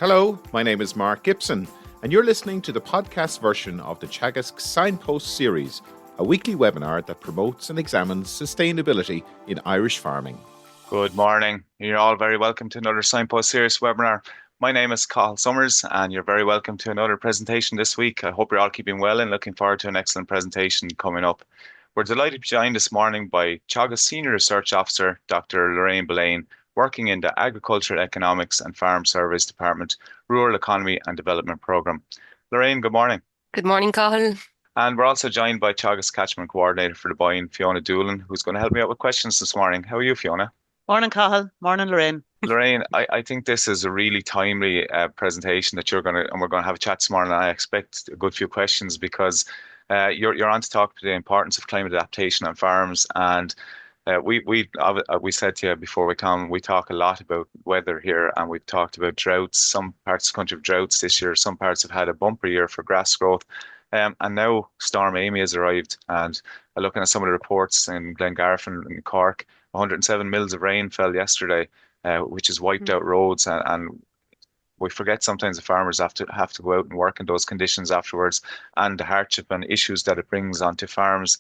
Hello, my name is Mark Gibson, and you're listening to the podcast version of the Teagasc Signpost Series, a weekly webinar that promotes and examines sustainability in Irish farming. Good morning. You're all very welcome to another Signpost Series webinar. My name is Cathal Somers, and you're very welcome to another presentation this week. I hope you're all keeping well and looking forward to an excellent presentation coming up. We're delighted to be joined this morning by Teagasc Senior Research Officer, Dr. Lorraine Balaine, working in the Agricultural Economics and Farm Service Department, Rural Economy and Development Programme. Lorraine, good morning. Good morning, Cathal. And we're also joined by Teagasc Catchment Coordinator for the Boyne, Fiona Doolan, who's going to help me out with questions this morning. How are you, Fiona? Morning, Cathal. Morning, Lorraine. Lorraine, I think this is a really timely presentation that we're going to have a chat this morning. I expect a good few questions because you're on to talk about the importance of climate adaptation on farms, and we said to you before we come, we talk a lot about weather here, and we've talked about droughts. Some parts of the country have droughts this year. Some parts have had a bumper year for grass growth, and now Storm Amy has arrived. And looking at some of the reports in Glengarriff and Cork, 107 mils of rain fell yesterday, which has wiped out roads, and we forget sometimes the farmers have to go out and work in those conditions afterwards, and the hardship and issues that it brings onto farms.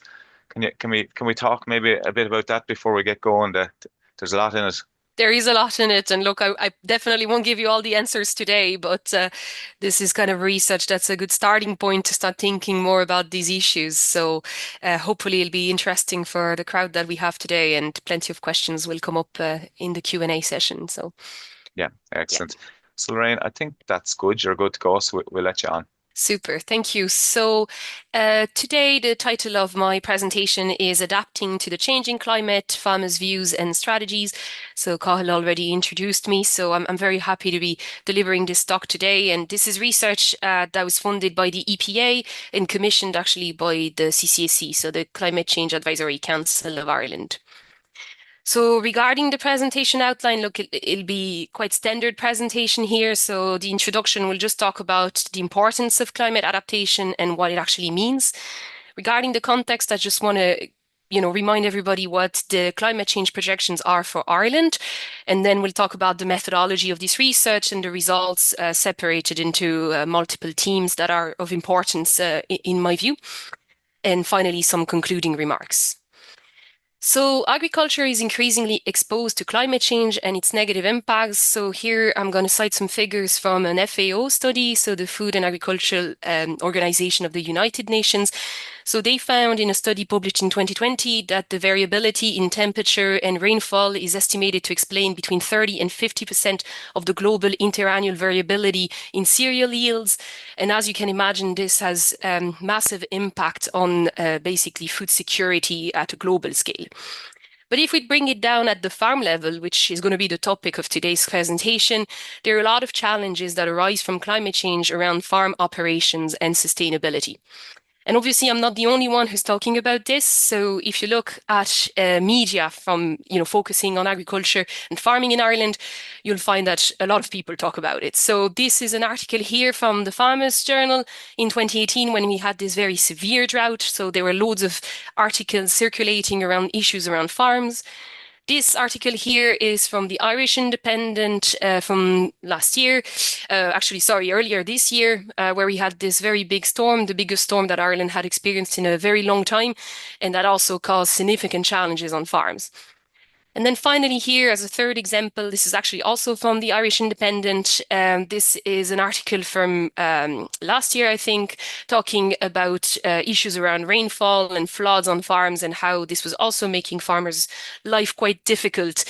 Can we talk maybe a bit about that before we get going? There's a lot in it. There is a lot in it, and look, I definitely won't give you all the answers today, but this is kind of research that's a good starting point to start thinking more about these issues. So hopefully it'll be interesting for the crowd that we have today, and plenty of questions will come up in the Q&A session. So yeah, excellent. Yeah. So Lorraine, I think that's good. You're good to go, so we'll let you on. Super, thank you. So today the title of my presentation is Adapting to the Changing Climate, Farmers' Views and Strategies. So Cathal already introduced me, so I'm very happy to be delivering this talk today. And this is research that was funded by the EPA and commissioned actually by the CCAC, so the Climate Change Advisory Council of Ireland. So regarding the presentation outline, look, it'll be quite standard presentation here. So the introduction will just talk about the importance of climate adaptation and what it actually means. Regarding the context, I just want to remind everybody what the climate change projections are for Ireland. And then we'll talk about the methodology of this research and the results separated into multiple themes that are of importance in my view. And finally, some concluding remarks. So agriculture is increasingly exposed to climate change and its negative impacts. So here I'm going to cite some figures from an FAO study, so the Food and Agricultural Organization of the United Nations. So they found in a study published in 2020 that the variability in temperature and rainfall is estimated to explain between 30 and 50% of the global interannual variability in cereal yields. And as you can imagine, this has massive impact on basically food security at a global scale. But if we bring it down at the farm level, which is going to be the topic of today's presentation, there are a lot of challenges that arise from climate change around farm operations and sustainability. And obviously, I'm not the only one who's talking about this. So if you look at media from, focusing on agriculture and farming in Ireland, you'll find that a lot of people talk about it. So this is an article here from the Farmers Journal in 2018 when we had this very severe drought. So there were loads of articles circulating around issues around farms. This article here is from the Irish Independent from last year, earlier this year, where we had this very big storm, the biggest storm that Ireland had experienced in a very long time, and that also caused significant challenges on farms. And then finally here, as a third example, this is actually also from the Irish Independent. This is an article from last year, I think, talking about issues around rainfall and floods on farms and how this was also making farmers' life quite difficult.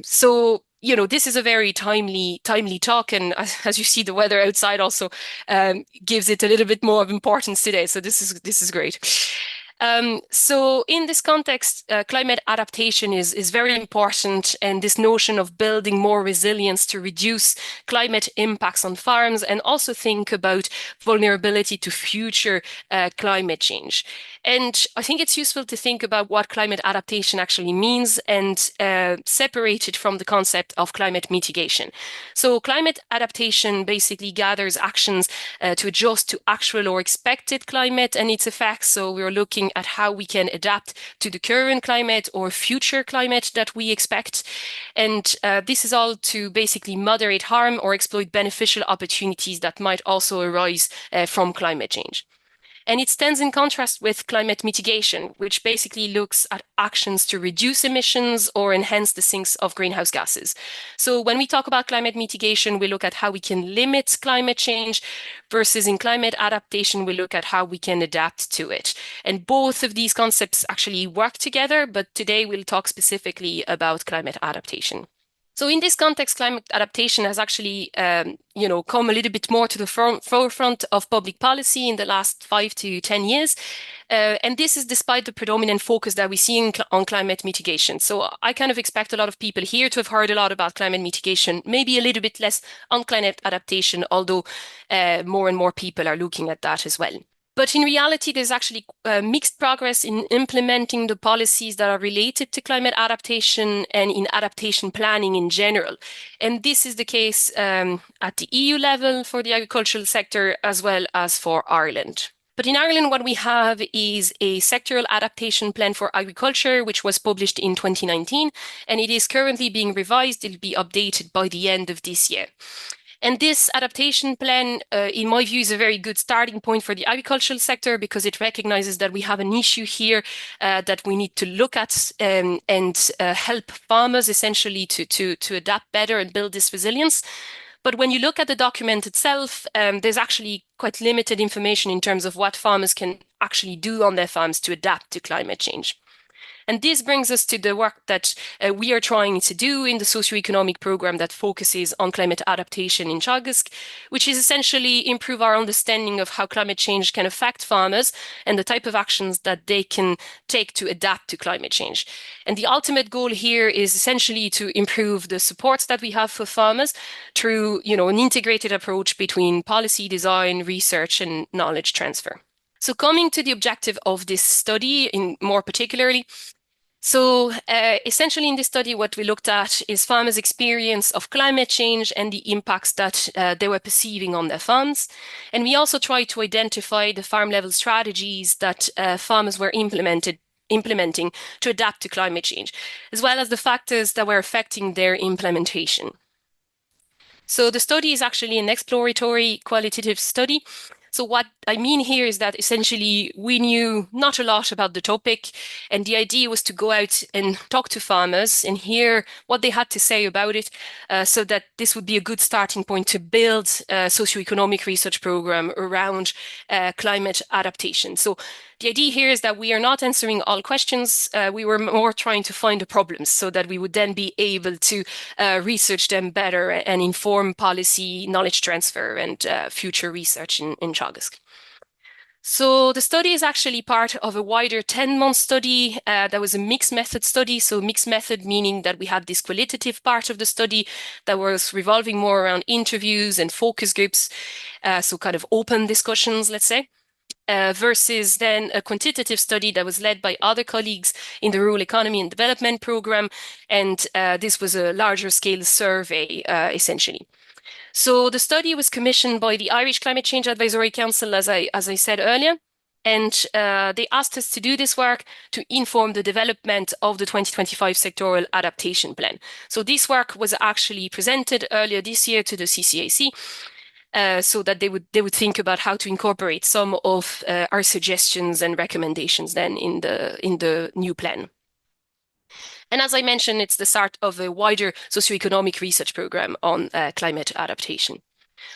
So this is a very timely talk, and as you see, the weather outside also gives it a little bit more of importance today. So this is great. So in this context, climate adaptation is very important, and this notion of building more resilience to reduce climate impacts on farms and also think about vulnerability to future climate change. And I think it's useful to think about what climate adaptation actually means and separate it from the concept of climate mitigation. So climate adaptation basically gathers actions to adjust to actual or expected climate and its effects. So we're looking at how we can adapt to the current climate or future climate that we expect. And this is all to basically moderate harm or exploit beneficial opportunities that might also arise from climate change. And it stands in contrast with climate mitigation, which basically looks at actions to reduce emissions or enhance the sinks of greenhouse gases. So when we talk about climate mitigation, we look at how we can limit climate change, versus in climate adaptation, we look at how we can adapt to it. And both of these concepts actually work together, but today we'll talk specifically about climate adaptation. So in this context, climate adaptation has actually, come a little bit more to the forefront of public policy in the last 5 to 10 years. And this is despite the predominant focus that we see on climate mitigation. So I kind of expect a lot of people here to have heard a lot about climate mitigation, maybe a little bit less on climate adaptation, although more and more people are looking at that as well. But in reality, there's actually mixed progress in implementing the policies that are related to climate adaptation and in adaptation planning in general. And this is the case at the EU level for the agricultural sector as well as for Ireland. But in Ireland, what we have is a sectoral adaptation plan for agriculture, which was published in 2019, and it is currently being revised. It'll be updated by the end of this year. And this adaptation plan, in my view, is a very good starting point for the agricultural sector because it recognizes that we have an issue here that we need to look at and help farmers essentially to adapt better and build this resilience. But when you look at the document itself, there's actually quite limited information in terms of what farmers can actually do on their farms to adapt to climate change. And this brings us to the work that we are trying to do in the socioeconomic program that focuses on climate adaptation in Teagasc, which is essentially improve our understanding of how climate change can affect farmers and the type of actions that they can take to adapt to climate change. And the ultimate goal here is essentially to improve the supports that we have for farmers through, an integrated approach between policy design, research, and knowledge transfer. So coming to the objective of this study in more particularly, so essentially in this study, what we looked at is farmers' experience of climate change and the impacts that they were perceiving on their farms. And we also tried to identify the farm level strategies that farmers were implementing to adapt to climate change, as well as the factors that were affecting their implementation. So the study is actually an exploratory qualitative study. So what I mean here is that essentially we knew not a lot about the topic, and the idea was to go out and talk to farmers and hear what they had to say about it, so that this would be a good starting point to build a socioeconomic research program around climate adaptation. So the idea here is that we are not answering all questions. We were more trying to find the problems so that we would then be able to research them better and inform policy, knowledge transfer, and future research in Teagasc. So the study is actually part of a wider 10-month study that was a mixed method study. So mixed method meaning that we had this qualitative part of the study that was revolving more around interviews and focus groups, so kind of open discussions, let's say. Versus then a quantitative study that was led by other colleagues in the Rural Economy and Development Programme. And this was a larger scale survey, essentially. So the study was commissioned by the Irish Climate Change Advisory Council, as I said earlier. And they asked us to do this work to inform the development of the 2025 sectoral adaptation plan. So this work was actually presented earlier this year to the CCAC. So that they would think about how to incorporate some of our suggestions and recommendations then in the new plan. And as I mentioned, it's the start of a wider socioeconomic research program on climate adaptation.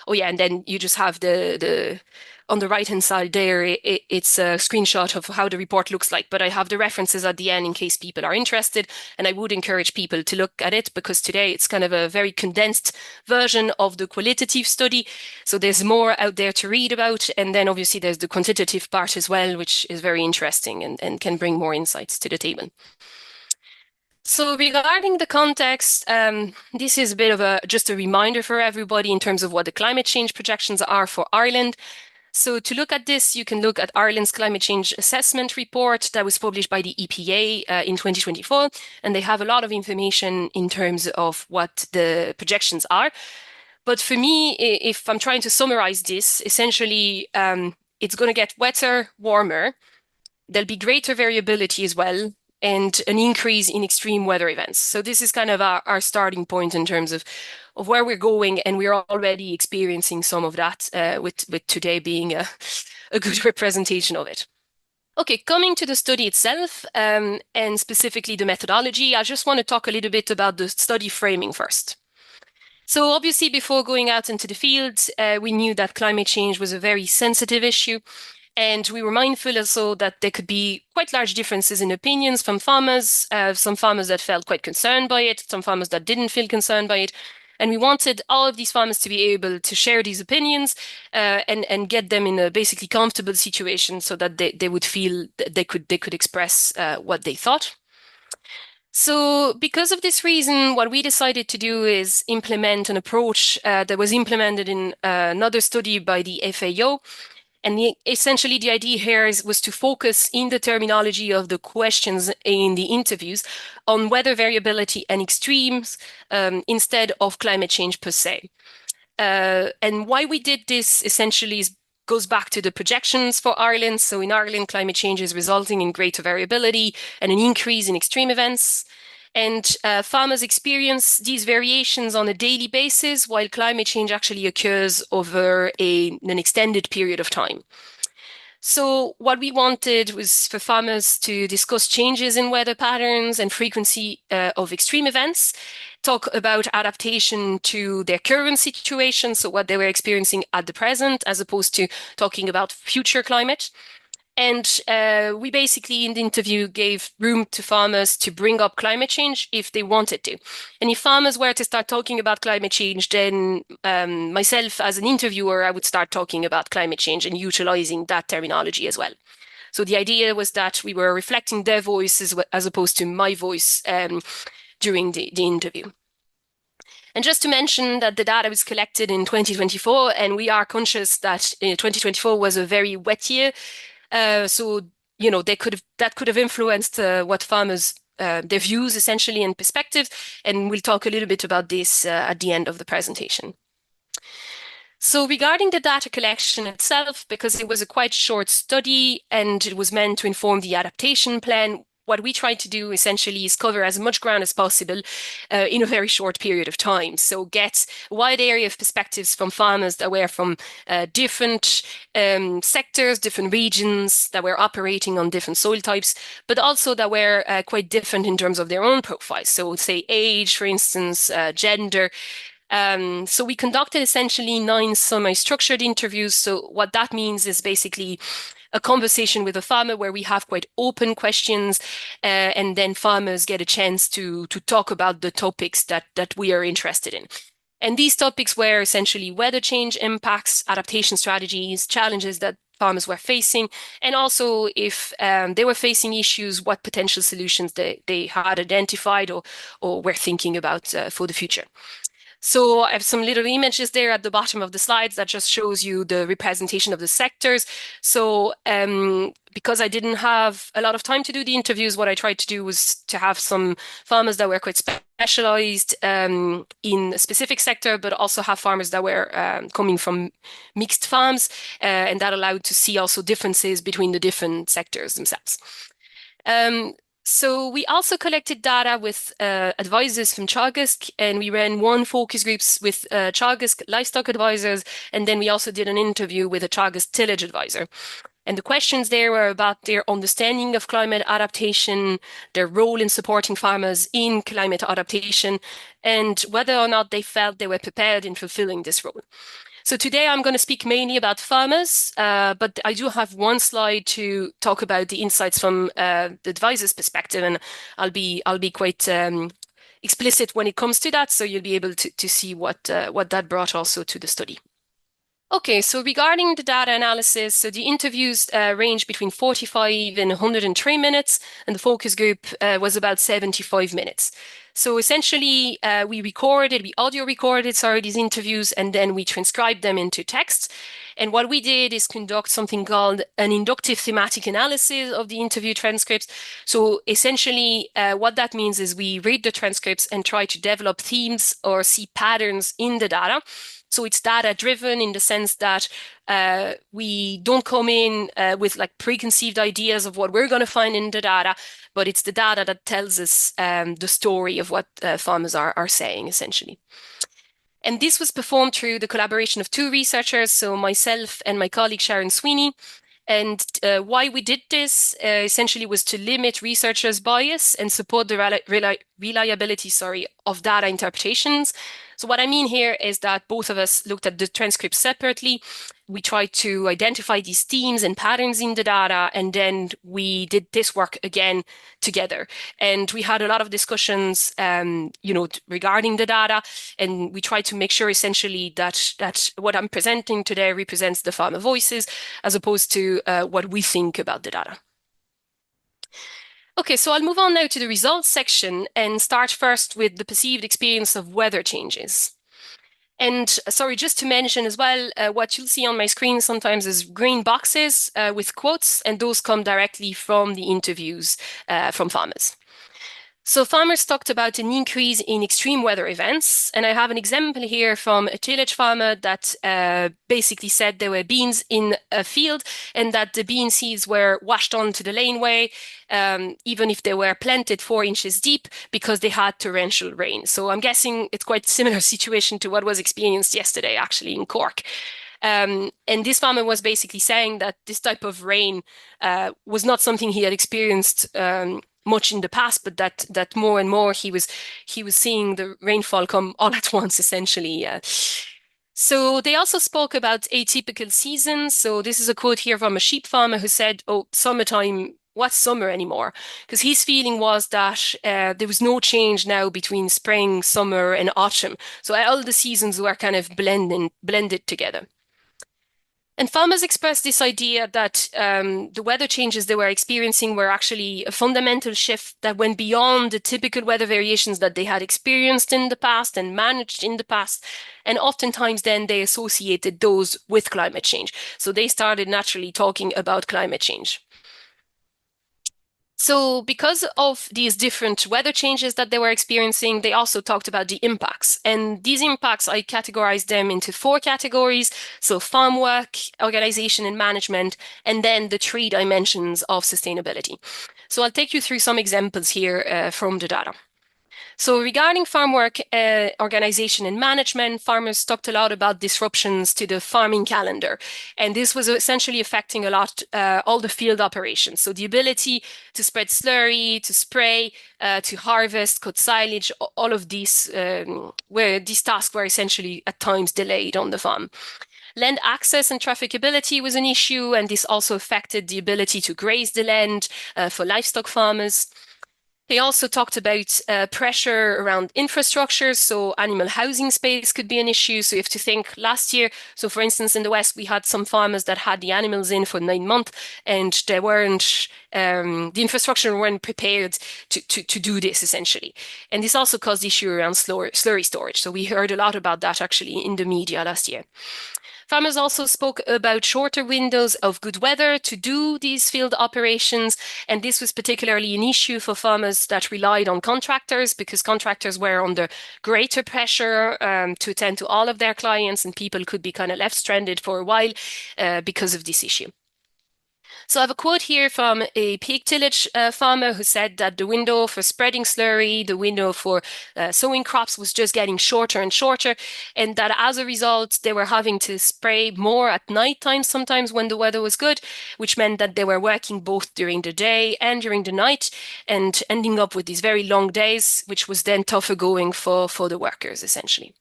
Oh yeah, and then you just have the on the right-hand side there, it's a screenshot of how the report looks like, but I have the references at the end in case people are interested, and I would encourage people to look at it because today it's kind of a very condensed version of the qualitative study. So there's more out there to read about, and then obviously there's the quantitative part as well, which is very interesting and can bring more insights to the table. So regarding the context, this is a bit of just a reminder for everybody in terms of what the climate change projections are for Ireland. So to look at this, you can look at Ireland's climate change assessment report that was published by the EPA in 2024, and they have a lot of information in terms of what the projections are. But for me, if I'm trying to summarize this, essentially, it's going to get wetter, warmer. There'll be greater variability as well, and an increase in extreme weather events. So this is kind of our starting point in terms of where we're going, and we're already experiencing some of that with today being a good representation of it. Okay, coming to the study itself, and specifically the methodology, I just want to talk a little bit about the study framing first. So obviously, before going out into the field, we knew that climate change was a very sensitive issue. And we were mindful also that there could be quite large differences in opinions from farmers, some farmers that felt quite concerned by it, some farmers that didn't feel concerned by it. And we wanted all of these farmers to be able to share these opinions and get them in a basically comfortable situation so that they would feel that they could express what they thought. So because of this reason, what we decided to do is implement an approach that was implemented in another study by the FAO. And essentially, the idea here was to focus in the terminology of the questions in the interviews on weather variability and extremes instead of climate change per se. And why we did this essentially goes back to the projections for Ireland. So in Ireland, climate change is resulting in greater variability and an increase in extreme events. And farmers experience these variations on a daily basis, while climate change actually occurs over an extended period of time. So what we wanted was for farmers to discuss changes in weather patterns and frequency of extreme events, talk about adaptation to their current situation, so what they were experiencing at the present, as opposed to talking about future climate. And we basically, in the interview, gave room to farmers to bring up climate change if they wanted to. And if farmers were to start talking about climate change, then myself as an interviewer, I would start talking about climate change and utilizing that terminology as well. So the idea was that we were reflecting their voices as opposed to my voice during the interview. And just to mention that the data was collected in 2024, and we are conscious that 2024 was a very wet year. So, you know, that could have influenced what farmers, their views essentially and perspectives. And we'll talk a little bit about this at the end of the presentation. So regarding the data collection itself, because it was a quite short study and it was meant to inform the adaptation plan, what we tried to do essentially is cover as much ground as possible in a very short period of time. So get a wide area of perspectives from farmers that were from different sectors, different regions, that were operating on different soil types, but also that were quite different in terms of their own profiles. So say age, for instance, gender. So we conducted essentially 9 semi-structured interviews. So what that means is basically a conversation with a farmer where we have quite open questions, and then farmers get a chance to talk about the topics that we are interested in. And these topics were essentially weather change impacts, adaptation strategies, challenges that farmers were facing, and also if they were facing issues, what potential solutions they had identified or were thinking about for the future. So I have some little images there at the bottom of the slides that just shows you the representation of the sectors. So because I didn't have a lot of time to do the interviews, what I tried to do was to have some farmers that were quite specialized in a specific sector, but also have farmers that were coming from mixed farms, and that allowed to see also differences between the different sectors themselves. So we also collected data with advisors from Teagasc, and we ran 1 focus groups with Teagasc livestock advisors, and then we also did an interview with a Teagasc tillage advisor. And the questions there were about their understanding of climate adaptation, their role in supporting farmers in climate adaptation, and whether or not they felt they were prepared in fulfilling this role. So today I'm going to speak mainly about farmers, but I do have 1 slide to talk about the insights from the advisor's perspective, and I'll be quite explicit when it comes to that, so you'll be able to see what that brought also to the study. Okay, so regarding the data analysis, so the interviews range between 45 and 103 minutes, and the focus group was about 75 minutes. So essentially, we audio recorded these interviews, and then we transcribed them into text. And what we did is conduct something called an inductive thematic analysis of the interview transcripts. So essentially, what that means is we read the transcripts and try to develop themes or see patterns in the data. So it's data driven in the sense that we don't come in with like preconceived ideas of what we're going to find in the data, but it's the data that tells us the story of what farmers are saying, essentially. And this was performed through the collaboration of two researchers, so myself and my colleague Sharon Sweeney. And why we did this essentially was to limit researchers' bias and support the reliability, of data interpretations. So what I mean here is that both of us looked at the transcripts separately. We tried to identify these themes and patterns in the data, and then we did this work again together. And we had a lot of discussions, regarding the data, and we tried to make sure essentially that what I'm presenting today represents the farmer voices as opposed to what we think about the data. Okay, so I'll move on now to the results section and start first with the perceived experience of weather changes. And sorry, just to mention as well, what you'll see on my screen sometimes is green boxes with quotes, and those come directly from the interviews from farmers. So farmers talked about an increase in extreme weather events, and I have an example here from a tillage farmer that basically said there were beans in a field and that the bean seeds were washed onto the laneway, even if they were planted 4 inches deep because they had torrential rain. So I'm guessing it's quite a similar situation to what was experienced yesterday, actually, in Cork. And this farmer was basically saying that this type of rain was not something he had experienced much in the past, but that more and more he was seeing the rainfall come all at once, essentially. So they also spoke about atypical seasons. So this is a quote here from a sheep farmer who said, "Oh, summertime, what's summer anymore?" Because his feeling was that there was no change now between spring, summer, and autumn. So all the seasons were kind of blended together. And farmers expressed this idea that the weather changes they were experiencing were actually a fundamental shift that went beyond the typical weather variations that they had experienced in the past and managed in the past. And oftentimes then they associated those with climate change. So they started naturally talking about climate change. So because of these different weather changes that they were experiencing, they also talked about the impacts. And these impacts, I categorized them into 4 categories. So farm work, organization and management, and then the 3 dimensions of sustainability. So I'll take you through some examples here from the data. So regarding farm work, organization and management, farmers talked a lot about disruptions to the farming calendar. And this was essentially affecting a lot all the field operations. So the ability to spread slurry, to spray, to harvest, cut silage, all of these, where these tasks were essentially at times delayed on the farm. Land access and trafficability was an issue, and this also affected the ability to graze the land for livestock farmers. They also talked about pressure around infrastructure, so animal housing space could be an issue. So you have to think last year, so for instance, in the West, we had some farmers that had the animals in for 9 months and they weren't, the infrastructure weren't prepared to do this essentially. And this also caused issue around slurry storage. So we heard a lot about that actually in the media last year. Farmers also spoke about shorter windows of good weather to do these field operations, and this was particularly an issue for farmers that relied on contractors because contractors were under greater pressure to attend to all of their clients, and people could be kind of left stranded for a while because of this issue. So I have a quote here from a pig tillage farmer who said that the window for spreading slurry, the window for sowing crops was just getting shorter and shorter, and that as a result, they were having to spray more at night time sometimes when the weather was good, which meant that they were working both during the day and during the night and ending up with these very long days, which was then tougher going for the workers, essentially.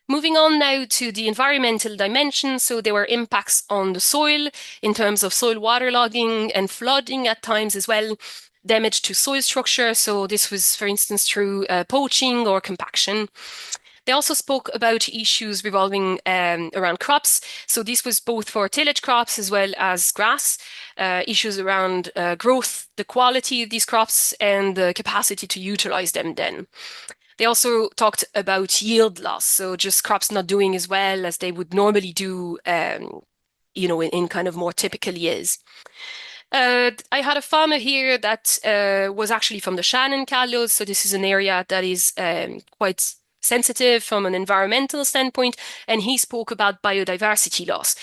Moving on now to the environmental dimension. So there were impacts on the soil in terms of soil waterlogging and flooding at times as well, damage to soil structure. So this was, for instance, through poaching or compaction. They also spoke about issues revolving around crops. So this was both for tillage crops as well as grass, issues around growth, the quality of these crops, and the capacity to utilize them then. They also talked about yield loss, so just crops not doing as well as they would normally do, in kind of more typical years. I had a farmer here that was actually from the Shannon Callows, so this is an area that is quite sensitive from an environmental standpoint, and he spoke about biodiversity loss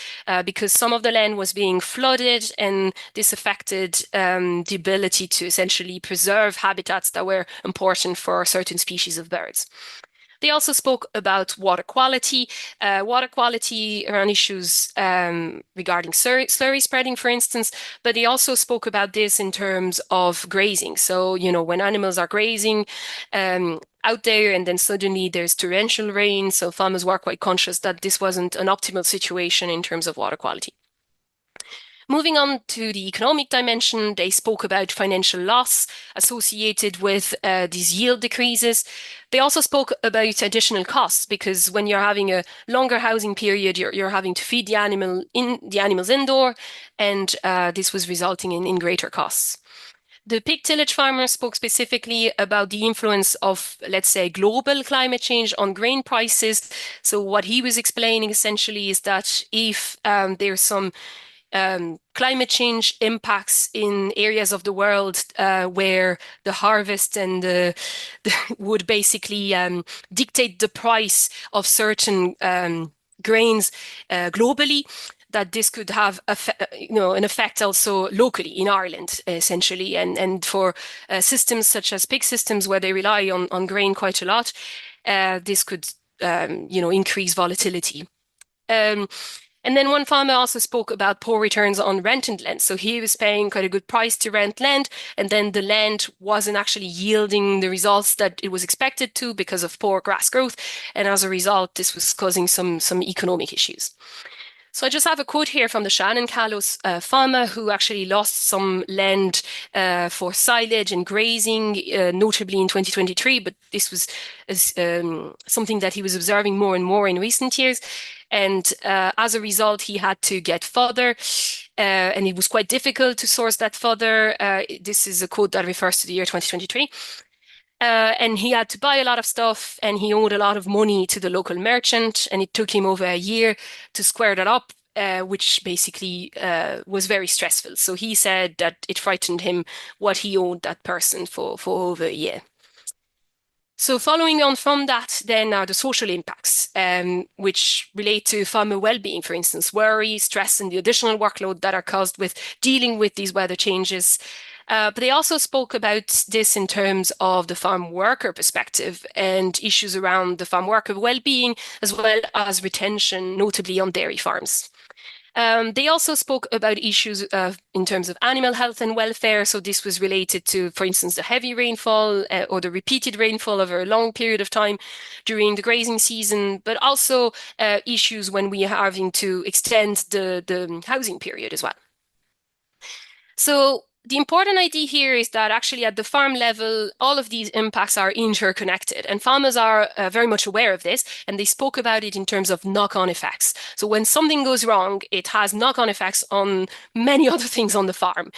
because some of the land was being flooded, and this affected the ability to essentially preserve habitats that were important for certain species of birds. They also spoke about water quality around issues regarding slurry spreading, for instance, but they also spoke about this in terms of grazing. So, when animals are grazing out there and then suddenly there's torrential rain, so farmers were quite conscious that this wasn't an optimal situation in terms of water quality. Moving on to the economic dimension, they spoke about financial loss associated with these yield decreases. They also spoke about additional costs because when you're having a longer housing period, you're having to feed the animals indoor, and this was resulting in greater costs. The pig tillage farmer spoke specifically about the influence of, let's say, global climate change on grain prices. So what he was explaining essentially is that if there's some climate change impacts in areas of the world where the harvest and would basically dictate the price of certain grains globally, that this could have an effect also locally in Ireland, essentially, and for systems such as pig systems where they rely on grain quite a lot, this could increase volatility. And then one farmer also spoke about poor returns on rented land. So he was paying quite a good price to rent land, and then the land wasn't actually yielding the results that it was expected to because of poor grass growth. And as a result, this was causing some economic issues. So I just have a quote here from the Shannon Callows farmer who actually lost some land for silage and grazing, notably in 2023, but this was something that he was observing more and more in recent years. And as a result, he had to get fodder, and it was quite difficult to source that fodder. This is a quote that refers to the year 2023. And he had to buy a lot of stuff, and he owed a lot of money to the local merchant, and it took him over a year to square that up, which basically was very stressful. So he said that it frightened him what he owed that person for over a year. So following on from that, then are the social impacts, which relate to farmer well-being, for instance, worry, stress, and the additional workload that are caused with dealing with these weather changes. But they also spoke about this in terms of the farm worker perspective and issues around the farm worker well-being, as well as retention, notably on dairy farms. They also spoke about issues in terms of animal health and welfare. So this was related to, for instance, the heavy rainfall or the repeated rainfall over a long period of time during the grazing season, but also issues when we are having to extend the housing period as well. So the important idea here is that actually at the farm level, all of these impacts are interconnected, and farmers are very much aware of this, and they spoke about it in terms of knock-on effects. So when something goes wrong, it has knock-on effects on many other things on the farm.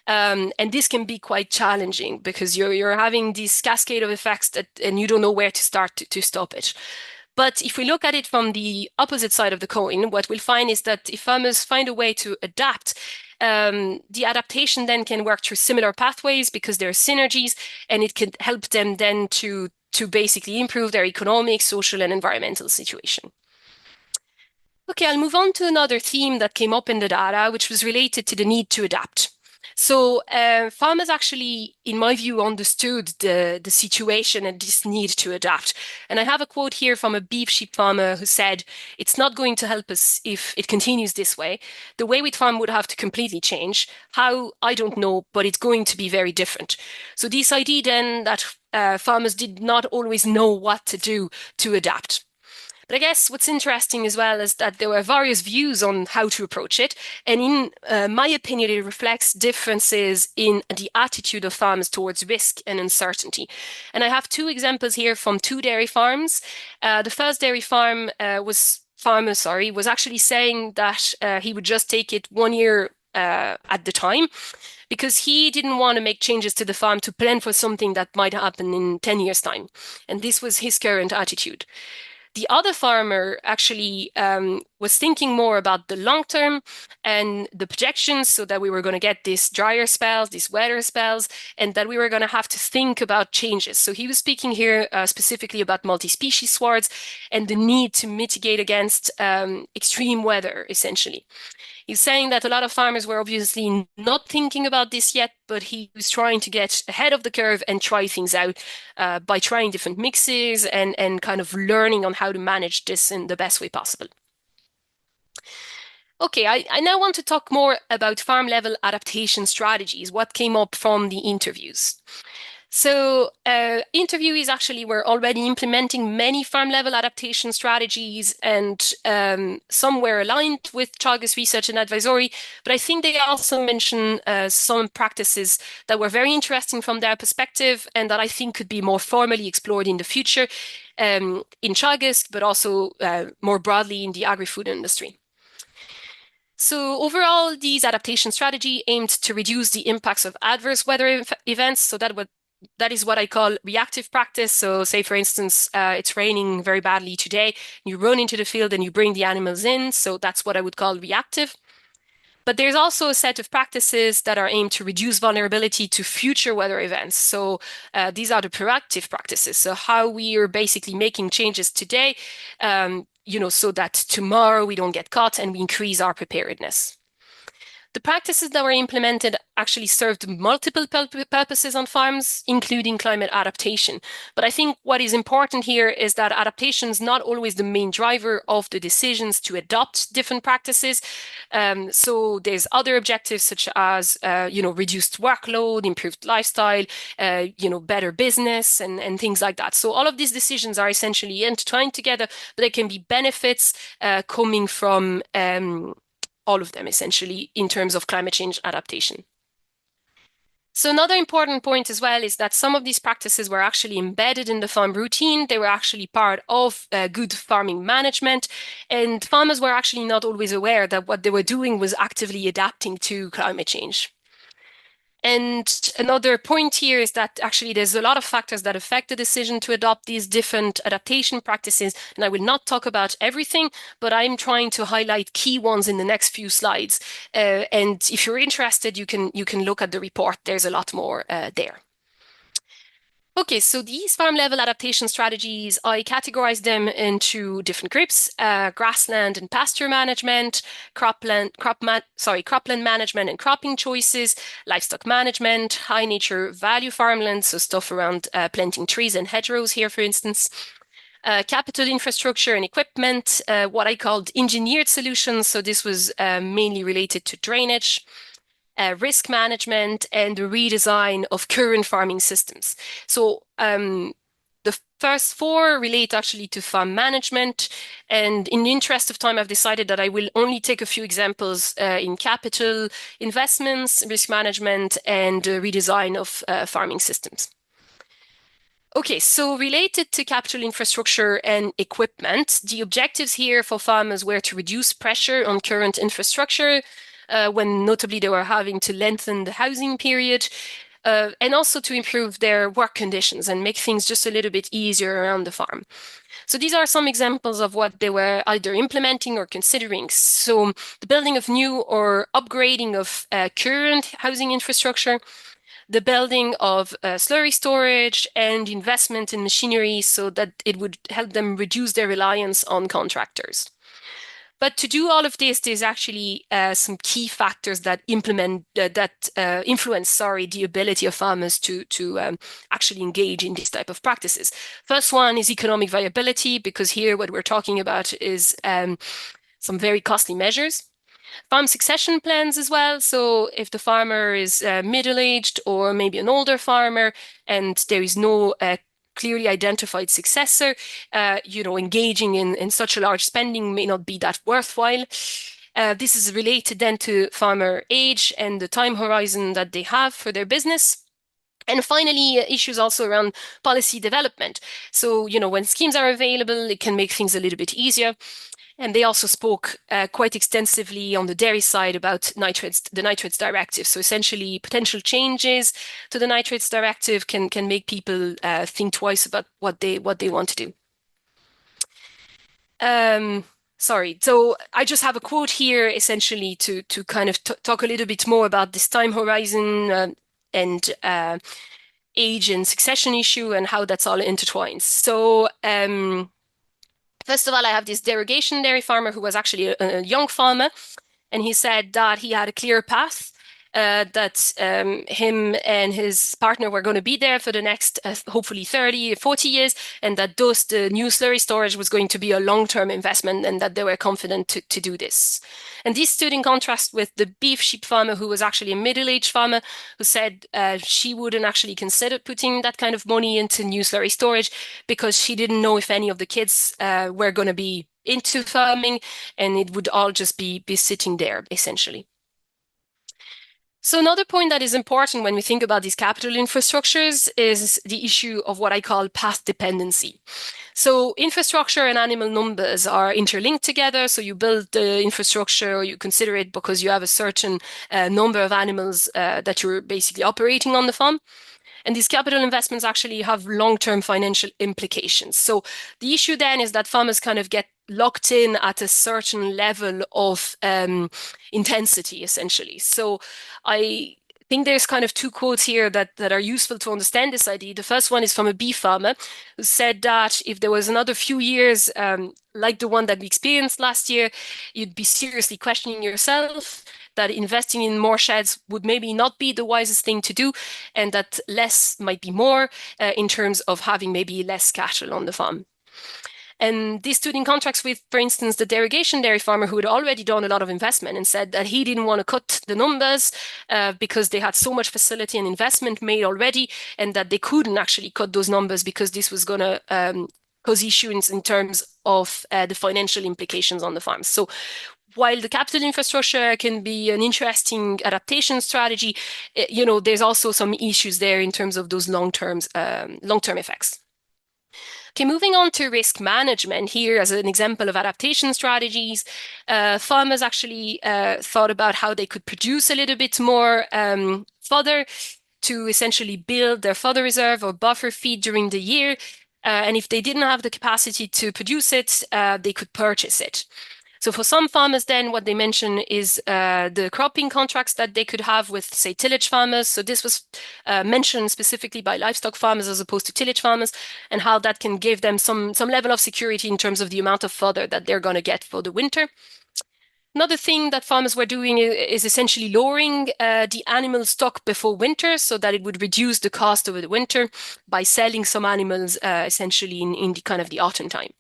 And this can be quite challenging because you're having this cascade of effects and you don't know where to start to stop it. But if we look at it from the opposite side of the coin, what we'll find is that if farmers find a way to adapt, the adaptation then can work through similar pathways because there are synergies, and it can help them then to basically improve their economic, social, and environmental situation. Okay, I'll move on to another theme that came up in the data, which was related to the need to adapt. So farmers actually, in my view, understood the situation and this need to adapt. And I have a quote here from a beef sheep farmer who said, "It's not going to help us if it continues this way. The way we farm would have to completely change. How, I don't know, but it's going to be very different." So this idea then that farmers did not always know what to do to adapt. But I guess what's interesting as well is that there were various views on how to approach it. And in my opinion, it reflects differences in the attitude of farmers towards risk and uncertainty. And I have two examples here from two dairy farms. The first dairy farm was actually saying that he would just take it 1 year at the time, because he didn't want to make changes to the farm to plan for something that might happen in 10 years' time. And this was his current attitude. The other farmer actually was thinking more about the long term and the projections, so that we were going to get these drier spells, these wetter spells, and that we were going to have to think about changes. So he was speaking here specifically about multi-species swards and the need to mitigate against extreme weather, essentially. He's saying that a lot of farmers were obviously not thinking about this yet, but he was trying to get ahead of the curve and try things out by trying different mixes and kind of learning on how to manage this in the best way possible. Okay, I now want to talk more about farm level adaptation strategies, what came up from the interviews. So interviewees actually were already implementing many farm-level adaptation strategies, and some were aligned with Teagasc research and advisory, but I think they also mentioned some practices that were very interesting from their perspective and that I think could be more formally explored in the future in Teagasc, but also more broadly in the agri-food industry. So overall, these adaptation strategy aimed to reduce the impacts of adverse weather events. So that is what I call reactive practice. So say, for instance, it's raining very badly today. You run into the field and you bring the animals in. So that's what I would call reactive. But there's also a set of practices that are aimed to reduce vulnerability to future weather events. So these are the proactive practices. So how we are basically making changes today, so that tomorrow we don't get caught and we increase our preparedness. The practices that were implemented actually served multiple purposes on farms, including climate adaptation. But I think what is important here is that adaptation is not always the main driver of the decisions to adopt different practices. So there's other objectives such as, reduced workload, improved lifestyle, better business and things like that. So all of these decisions are essentially intertwined together, but there can be benefits coming from all of them, essentially, in terms of climate change adaptation. So another important point as well is that some of these practices were actually embedded in the farm routine. They were actually part of good farming management, and farmers were actually not always aware that what they were doing was actively adapting to climate change. And another point here is that actually there's a lot of factors that affect the decision to adopt these different adaptation practices. And I will not talk about everything, but I'm trying to highlight key ones in the next few slides. And if you're interested, you can look at the report. There's a lot more there. Okay, so these farm level adaptation strategies, I categorize them into different groups: grassland and pasture management, cropland management and cropping choices, livestock management, high nature value farmland, so stuff around planting trees and hedgerows here, for instance. Capital infrastructure and equipment, what I called engineered solutions. So this was mainly related to drainage. Risk management, and the redesign of current farming systems. So the first four relate actually to farm management. And in the interest of time, I've decided that I will only take a few examples in capital investments, risk management, and redesign of farming systems. Okay, so related to capital infrastructure and equipment, the objectives here for farmers were to reduce pressure on current infrastructure, when notably they were having to lengthen the housing period, and also to improve their work conditions and make things just a little bit easier around the farm. So these are some examples of what they were either implementing or considering. So the building of new or upgrading of current housing infrastructure, the building of slurry storage, and investment in machinery so that it would help them reduce their reliance on contractors. But to do all of this, there's actually some key factors that influence, the ability of farmers to actually engage in these type of practices. First one is economic viability, because here what we're talking about is some very costly measures. Farm succession plans as well. So if the farmer is middle-aged or maybe an older farmer and there is no clearly identified successor, engaging in such a large spending may not be that worthwhile. This is related then to farmer age and the time horizon that they have for their business. And finally, issues also around policy development. So, when schemes are available, it can make things a little bit easier. And they also spoke quite extensively on the dairy side about the nitrates directive. So essentially, potential changes to the nitrates directive can make people think twice about what they want to do. Sorry. So I just have a quote here, essentially, to kind of talk a little bit more about this time horizon and age and succession issue and how that's all intertwined. So first of all, I have this derogation dairy farmer who was actually a young farmer, and he said that he had a clear path, that him and his partner were going to be there for the next, hopefully 30 or 40 years, and that thus the new slurry storage was going to be a long-term investment, and that they were confident to do this. And this stood in contrast with the beef sheep farmer, who was actually a middle-aged farmer, who said she wouldn't actually consider putting that kind of money into new slurry storage because she didn't know if any of the kids were going to be into farming, and it would all just be sitting there, essentially. So another point that is important when we think about these capital infrastructures is the issue of what I call path dependency. So infrastructure and animal numbers are interlinked together. So you build the infrastructure, or you consider it because you have a certain number of animals that you're basically operating on the farm. And these capital investments actually have long-term financial implications. So the issue then is that farmers kind of get locked in at a certain level of intensity, essentially. So I think there's kind of two quotes here that are useful to understand this idea. The first one is from a beef farmer who said that if there was another few years like the one that we experienced last year, you'd be seriously questioning yourself, that investing in more sheds would maybe not be the wisest thing to do, and that less might be more in terms of having maybe less cattle on the farm. And this stood in contrast with, for instance, the derogation dairy farmer who had already done a lot of investment and said that he didn't want to cut the numbers because they had so much facility and investment made already, and that they couldn't actually cut those numbers because this was going to cause issues in terms of the financial implications on the farms. So while the capital infrastructure can be an interesting adaptation strategy, there's also some issues there in terms of those long-term effects. Okay, moving on to risk management here as an example of adaptation strategies, farmers actually thought about how they could produce a little bit more fodder to essentially build their fodder reserve or buffer feed during the year. And if they didn't have the capacity to produce it, they could purchase it. So for some farmers then, what they mention is the cropping contracts that they could have with, say, tillage farmers. So this was mentioned specifically by livestock farmers as opposed to tillage farmers, and how that can give them some level of security in terms of the amount of fodder that they're going to get for the winter. Another thing that farmers were doing is essentially lowering the animal stock before winter so that it would reduce the cost over the winter by selling some animals essentially in the kind of the autumn time.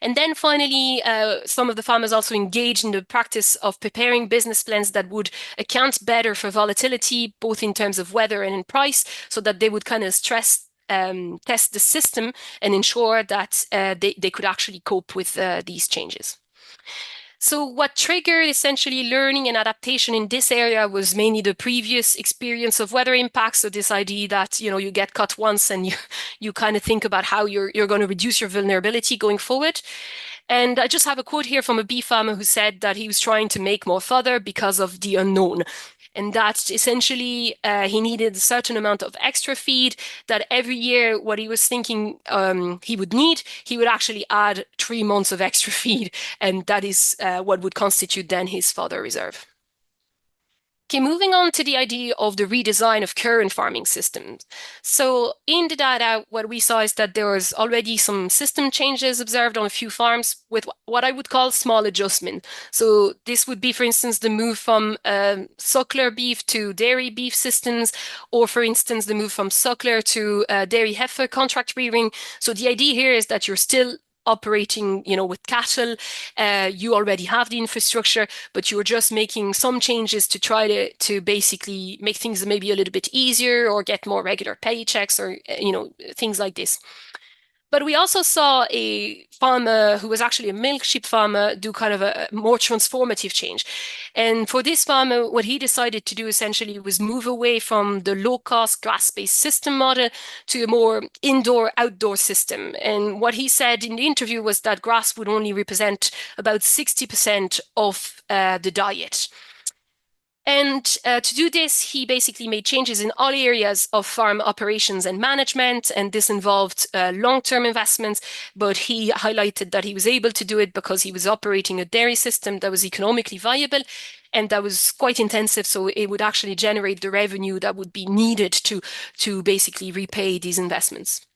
And then finally, some of the farmers also engaged in the practice of preparing business plans that would account better for volatility, both in terms of weather and in price, so that they would kind of test the system and ensure that they could actually cope with these changes. So what triggered essentially learning and adaptation in this area was mainly the previous experience of weather impacts. So this idea that, you get cut once and you kind of think about how you're going to reduce your vulnerability going forward. And I just have a quote here from a beef farmer who said that he was trying to make more fodder because of the unknown. And that essentially he needed a certain amount of extra feed, that every year what he was thinking he would need, he would actually add 3 months of extra feed. And that is what would constitute then his fodder reserve. Okay, moving on to the idea of the redesign of current farming systems. So in the data, what we saw is that there was already some system changes observed on a few farms with what I would call small adjustment. So this would be, for instance, the move from suckler beef to dairy beef systems, or for instance, the move from suckler to dairy heifer contract rearing. So the idea here is that you're still operating, with cattle, you already have the infrastructure, but you're just making some changes to try to basically make things maybe a little bit easier or get more regular paychecks or, things like this. But we also saw a farmer who was actually a milk sheep farmer do kind of a more transformative change. And for this farmer, what he decided to do essentially was move away from the low-cost grass-based system model to a more indoor-outdoor system. And what he said in the interview was that grass would only represent about 60% of the diet. And to do this, he basically made changes in all areas of farm operations and management, and this involved long-term investments, but he highlighted that he was able to do it because he was operating a dairy system that was economically viable and that was quite intensive, so it would actually generate the revenue that would be needed to basically repay these investments.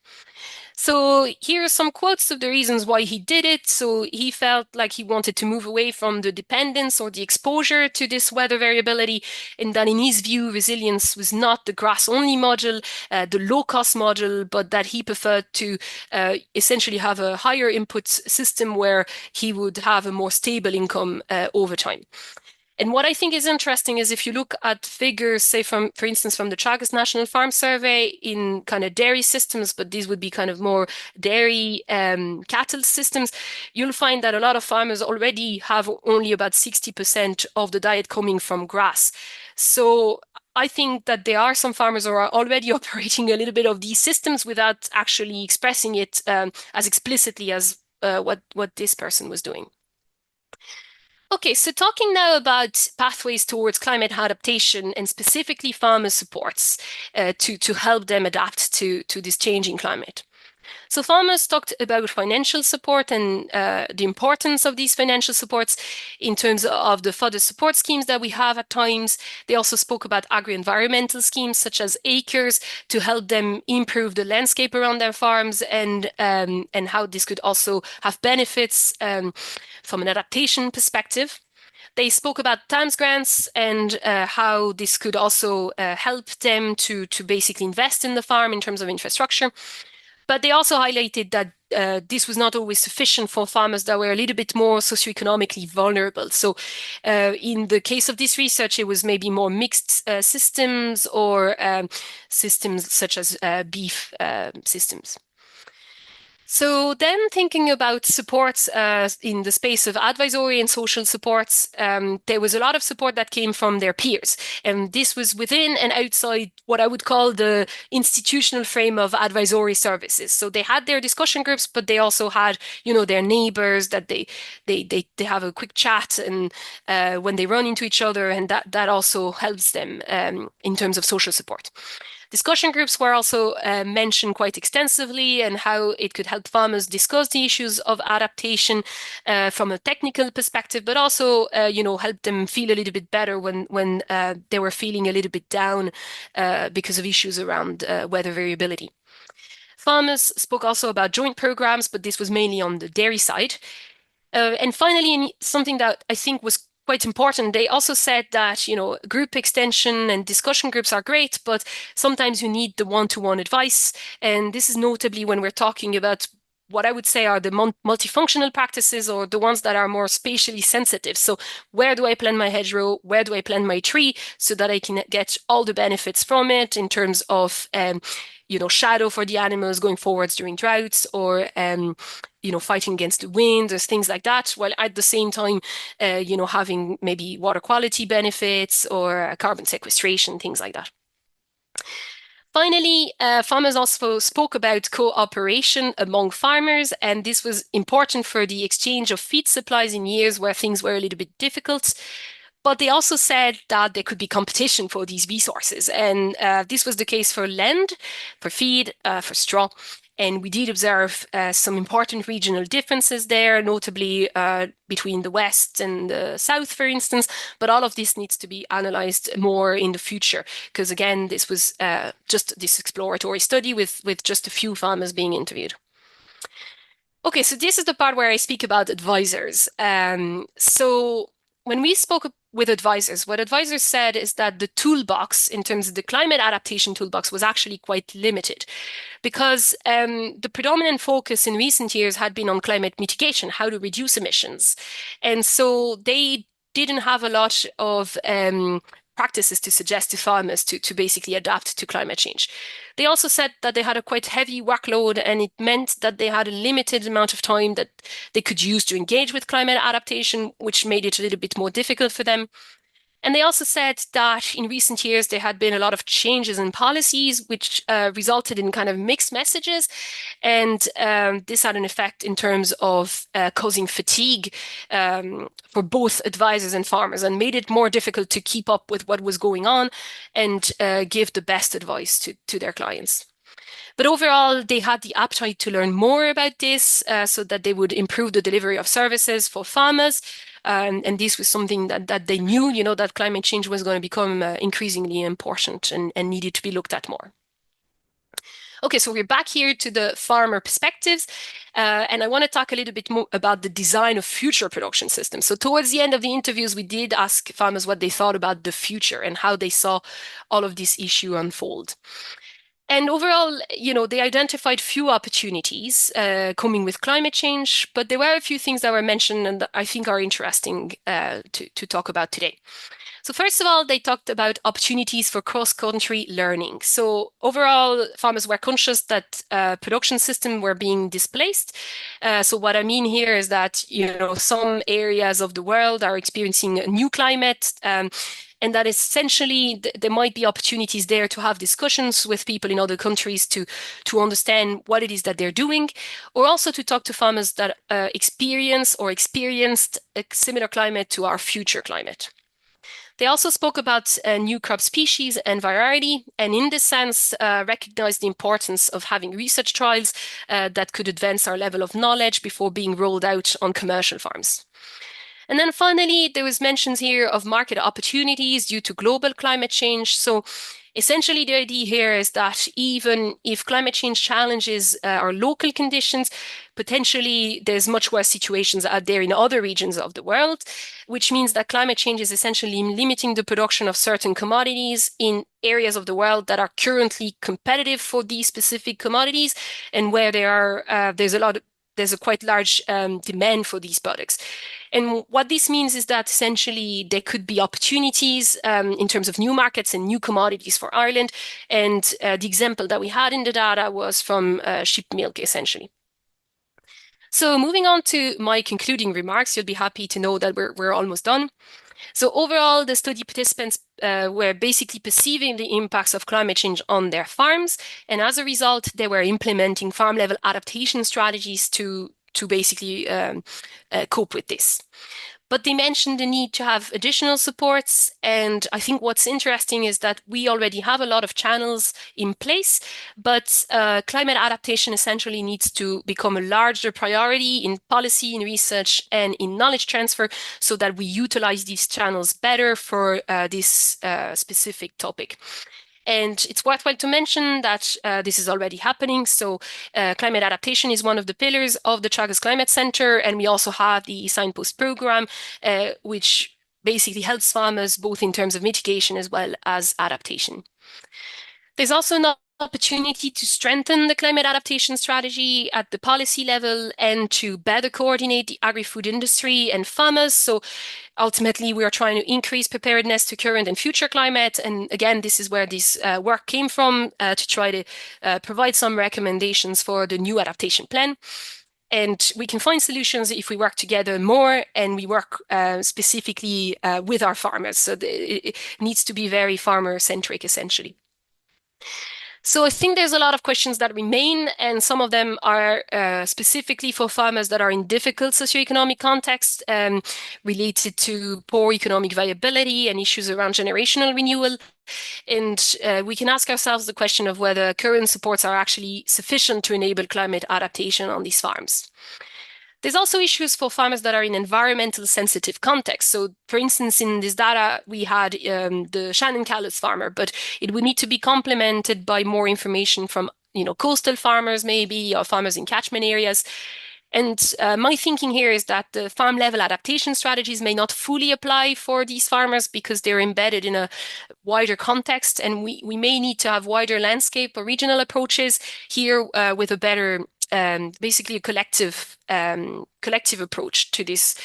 So here are some quotes of the reasons why he did it. So he felt like he wanted to move away from the dependence or the exposure to this weather variability, and that in his view, resilience was not the grass-only model, the low-cost model, but that he preferred to essentially have a higher input system where he would have a more stable income over time. And what I think is interesting is if you look at figures, say for instance, from the Teagasc National Farm Survey in kind of dairy systems, but these would be kind of more dairy cattle systems, you'll find that a lot of farmers already have only about 60% of the diet coming from grass. So I think that there are some farmers who are already operating a little bit of these systems without actually expressing it as explicitly as what this person was doing. Okay, so talking now about pathways towards climate adaptation and specifically farmer supports to help them adapt to this changing climate. So farmers talked about financial support and the importance of these financial supports in terms of the further support schemes that we have at times. They also spoke about agri-environmental schemes such as acres to help them improve the landscape around their farms and how this could also have benefits from an adaptation perspective. They spoke about TAMS grants and how this could also help them to basically invest in the farm in terms of infrastructure. But they also highlighted that this was not always sufficient for farmers that were a little bit more socioeconomically vulnerable. So in the case of this research, it was maybe more mixed systems or systems such as beef systems. So then thinking about supports in the space of advisory and social supports, there was a lot of support that came from their peers. And this was within and outside what I would call the institutional frame of advisory services. So they had their discussion groups, but they also had, their neighbors that they have a quick chat and when they run into each other, and that also helps them in terms of social support. Discussion groups were also mentioned quite extensively and how it could help farmers discuss the issues of adaptation from a technical perspective, but also, help them feel a little bit better when they were feeling a little bit down because of issues around weather variability. Farmers spoke also about joint programs, but this was mainly on the dairy side. And finally, something that I think was quite important, they also said that, group extension and discussion groups are great, but sometimes you need the one-to-one advice. And this is notably when we're talking about what I would say are the multifunctional practices or the ones that are more spatially sensitive. So where do I plant my hedgerow? Where do I plant my tree so that I can get all the benefits from it in terms of, shadow for the animals going forwards during droughts or, fighting against the wind, there's things like that, while at the same time, having maybe water quality benefits or carbon sequestration, things like that. Finally, farmers also spoke about cooperation among farmers, and this was important for the exchange of feed supplies in years where things were a little bit difficult. But they also said that there could be competition for these resources. And this was the case for land, for feed, for straw. And we did observe some important regional differences there, notably between the West and the South, for instance. But all of this needs to be analyzed more in the future, because again, this was just this exploratory study with just a few farmers being interviewed. Okay, so this is the part where I speak about advisors. So when we spoke with advisors, what advisors said is that the toolbox in terms of the climate adaptation toolbox was actually quite limited because the predominant focus in recent years had been on climate mitigation, how to reduce emissions. And so they didn't have a lot of practices to suggest to farmers to basically adapt to climate change. They also said that they had a quite heavy workload, and it meant that they had a limited amount of time that they could use to engage with climate adaptation, which made it a little bit more difficult for them. And they also said that in recent years, there had been a lot of changes in policies, which resulted in kind of mixed messages. And this had an effect in terms of causing fatigue for both advisors and farmers, and made it more difficult to keep up with what was going on and give the best advice to their clients. But overall, they had the appetite to learn more about this so that they would improve the delivery of services for farmers. And this was something that they knew, that climate change was going to become increasingly important and needed to be looked at more. Okay, so we're back here to the farmer perspectives, and I want to talk a little bit more about the design of future production systems. So towards the end of the interviews, we did ask farmers what they thought about the future and how they saw all of this issue unfold. And overall, they identified few opportunities coming with climate change, but there were a few things that were mentioned and that I think are interesting to talk about today. So first of all, they talked about opportunities for cross-country learning. So overall, farmers were conscious that production systems were being displaced. So what I mean here is that, some areas of the world are experiencing a new climate, and that essentially there might be opportunities there to have discussions with people in other countries to understand what it is that they're doing, or also to talk to farmers that experience or experienced a similar climate to our future climate. They also spoke about new crop species and variety, and in this sense, recognized the importance of having research trials that could advance our level of knowledge before being rolled out on commercial farms. And then finally, there was mentions here of market opportunities due to global climate change. So essentially, the idea here is that even if climate change challenges our local conditions, potentially there's much worse situations out there in other regions of the world, which means that climate change is essentially limiting the production of certain commodities in areas of the world that are currently competitive for these specific commodities, and where there's a quite large demand for these products. And what this means is that essentially there could be opportunities in terms of new markets and new commodities for Ireland. And the example that we had in the data was from sheep milk, essentially. So moving on to my concluding remarks, you'll be happy to know that we're almost done. So overall, the study participants were basically perceiving the impacts of climate change on their farms. And as a result, they were implementing farm-level adaptation strategies to basically cope with this. But they mentioned the need to have additional supports. And I think what's interesting is that we already have a lot of channels in place, but climate adaptation essentially needs to become a larger priority in policy, in research, and in knowledge transfer so that we utilize these channels better for this specific topic. And it's worthwhile to mention that this is already happening. So climate adaptation is one of the pillars of the Teagasc Climate Centre. And we also have the Signpost program, which basically helps farmers both in terms of mitigation as well as adaptation. There's also an opportunity to strengthen the climate adaptation strategy at the policy level and to better coordinate the agri-food industry and farmers. So ultimately, we are trying to increase preparedness to current and future climate. And again, this is where this work came from to try to provide some recommendations for the new adaptation plan. And we can find solutions if we work together more and we work specifically with our farmers. So it needs to be very farmer-centric, essentially. So I think there's a lot of questions that remain, and some of them are specifically for farmers that are in difficult socioeconomic contexts related to poor economic viability and issues around generational renewal. And we can ask ourselves the question of whether current supports are actually sufficient to enable climate adaptation on these farms. There's also issues for farmers that are in environmental sensitive contexts. So for instance, in this data, we had the Shannon Callous farmer, but it would need to be complemented by more information from coastal farmers maybe, or farmers in catchment areas. And my thinking here is that the farm level adaptation strategies may not fully apply for these farmers because they're embedded in a wider context, and we may need to have wider landscape or regional approaches here with a better basically a collective approach to this.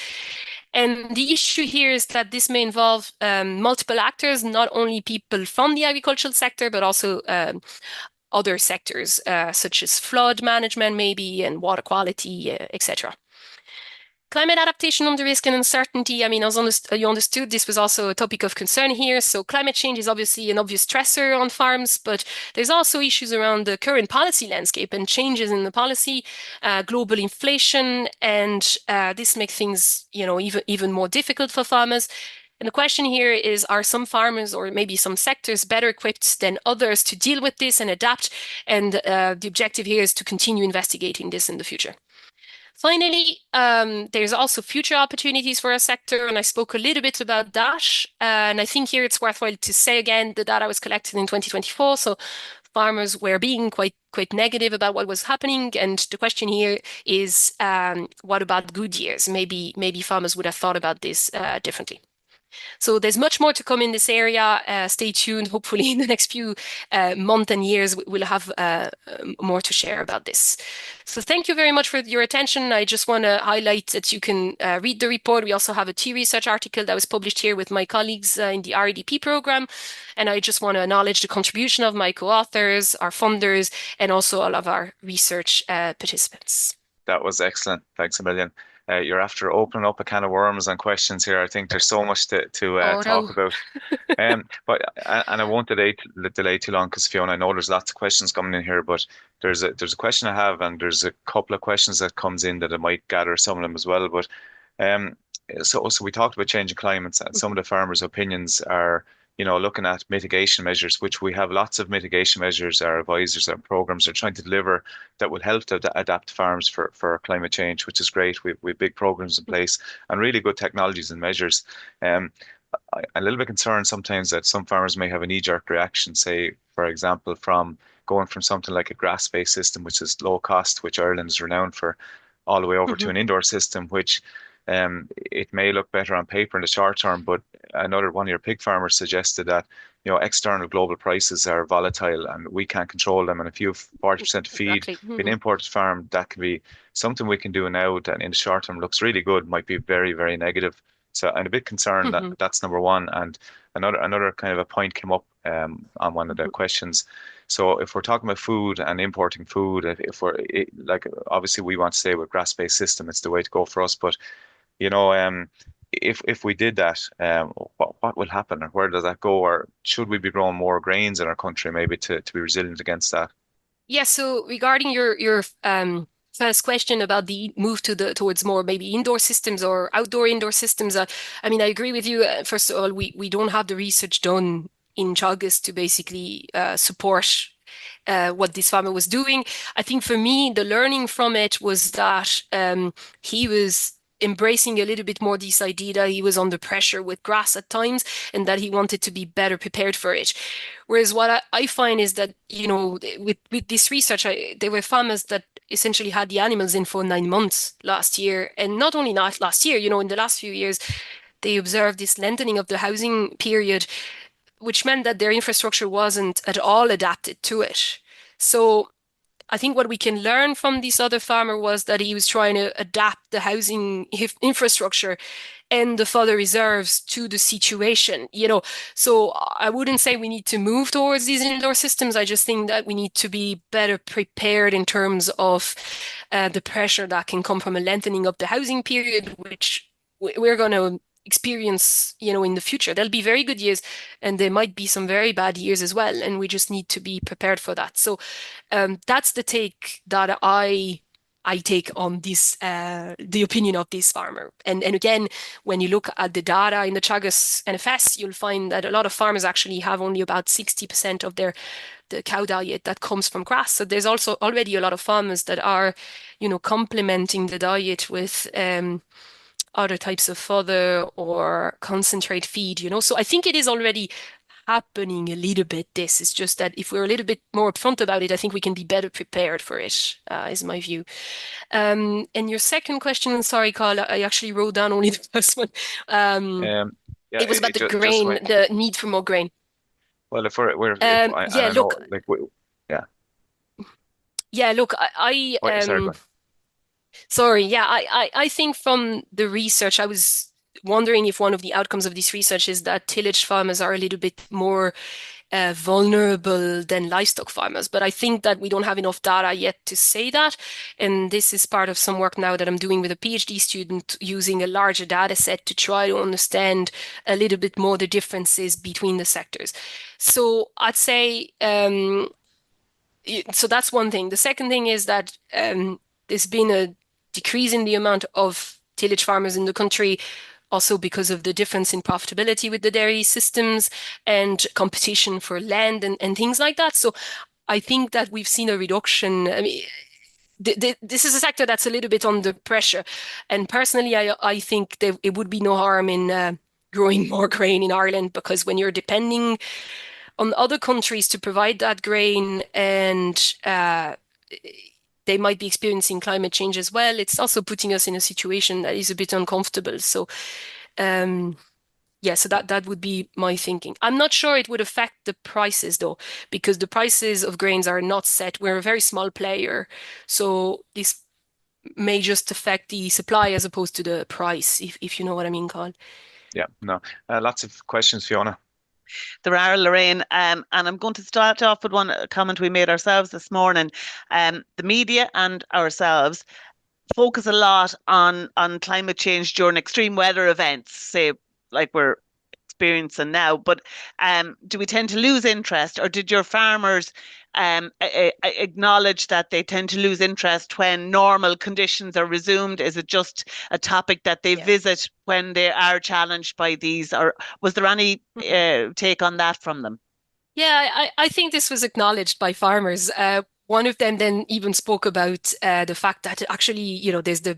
And the issue here is that this may involve multiple actors, not only people from the agricultural sector, but also other sectors, such as flood management maybe, and water quality, etc. Climate adaptation under risk and uncertainty. I mean, you understood this was also a topic of concern here. So climate change is obviously an obvious stressor on farms, but there's also issues around the current policy landscape and changes in the policy, global inflation, and this makes things, even more difficult for farmers. And the question here is, are some farmers or maybe some sectors better equipped than others to deal with this and adapt? And the objective here is to continue investigating this in the future. Finally, there's also future opportunities for our sector, and I spoke a little bit about that. And I think here it's worthwhile to say again, the data was collected in 2024, so farmers were being quite negative about what was happening. And the question here is, what about good years? Maybe farmers would have thought about this differently. So there's much more to come in this area. Stay tuned. Hopefully in the next few months and years, we'll have more to share about this. So thank you very much for your attention. I just want to highlight that you can read the report. We also have a T research article that was published here with my colleagues in the REDP program. And I just want to acknowledge the contribution of my co-authors, our funders, and also all of our research participants. That was excellent. Thanks a million. You're after opening up a can of worms and questions here. I think there's so much to talk about. But I won't delay too long because Fiona, I know there's lots of questions coming in here, but there's a question I have, and there's a couple of questions that comes in that I might gather some of them as well. But so we talked about changing climates, and some of the farmers' opinions are, looking at mitigation measures, which we have lots of mitigation measures. Our advisors, our programs are trying to deliver that will help to adapt farms for climate change, which is great. We have big programs in place and really good technologies and measures. I'm a little bit concerned sometimes that some farmers may have a knee-jerk reaction, say, for example, from going from something like a grass-based system, which is low cost, which Ireland is renowned for, all the way over to an indoor system, which it may look better on paper in the short term, but one of your pig farmers suggested that external global prices are volatile and we can't control them. And if you have 40% of feed being imported farm, that can be something we can do now that in the short term looks really good, might be very, very negative. So I'm a bit concerned that that's number one. And another kind of a point came up on one of the questions. So if we're talking about food and importing food, obviously we want to stay with grass-based system, it's the way to go for us. But if we did that, what will happen, or where does that go, or should we be growing more grains in our country maybe to be resilient against that? Yeah. So regarding your first question about the move towards more maybe indoor systems or indoor systems, I mean, I agree with you. First of all, we don't have the research done in Teagasc to basically support what this farmer was doing. I think for me, the learning from it was that he was embracing a little bit more this idea that he was under pressure with grass at times and that he wanted to be better prepared for it. Whereas what I find is that, with this research, there were farmers that essentially had the animals in for 9 months last year. And not only not last year, in the last few years, they observed this lengthening of the housing period, which meant that their infrastructure wasn't at all adapted to it. So I think what we can learn from this other farmer was that he was trying to adapt the housing infrastructure and the fodder reserves to the situation, So I wouldn't say we need to move towards these indoor systems. I just think that we need to be better prepared in terms of the pressure that can come from a lengthening of the housing period, which we're going to experience, in the future. There'll be very good years and there might be some very bad years as well. And we just need to be prepared for that. So that's the take that I take on this, the opinion of this farmer. And again, when you look at the data in the Teagasc NFS, you'll find that a lot of farmers actually have only about 60% of the cow diet that comes from grass. So there's also already a lot of farmers that are, complementing the diet with other types of fodder or concentrate feed, So I think it is already happening a little bit. This is just that if we're a little bit more upfront about it, I think we can be better prepared for it, is my view. And your second question, sorry, Carl, I actually wrote down only the first one. It was about the grain, the need for more grain. Well, look, sorry, yeah, I think from the research, I was wondering if one of the outcomes of this research is that tillage farmers are a little bit more vulnerable than livestock farmers. But I think that we don't have enough data yet to say that. And this is part of some work now that I'm doing with a PhD student using a larger data set to try to understand a little bit more the differences between the sectors. So I'd say, so that's one thing. The second thing is that there's been a decrease in the amount of tillage farmers in the country, also because of the difference in profitability with the dairy systems and competition for land and things like that. So I think that we've seen a reduction. I mean, this is a sector that's a little bit under pressure. And personally, I think it would be no harm in growing more grain in Ireland, because when you're depending on other countries to provide that grain and they might be experiencing climate change as well, it's also putting us in a situation that is a bit uncomfortable. So yeah, so that would be my thinking. I'm not sure it would affect the prices though, because the prices of grains are not set. We're a very small player, so this may just affect the supply as opposed to the price, if you know what I mean, Carl. Yeah, no. Lots of questions, Fiona. There are, Lorraine, and I'm going to start off with one comment we made ourselves this morning. The media and ourselves focus a lot on climate change during extreme weather events, say like we're experiencing now. But do we tend to lose interest, or did your farmers acknowledge that they tend to lose interest when normal conditions are resumed? Is it just a topic that they visit when they are challenged by these, or was there any take on that from them? Yeah, I think this was acknowledged by farmers. One of them then even spoke about the fact that actually, there's the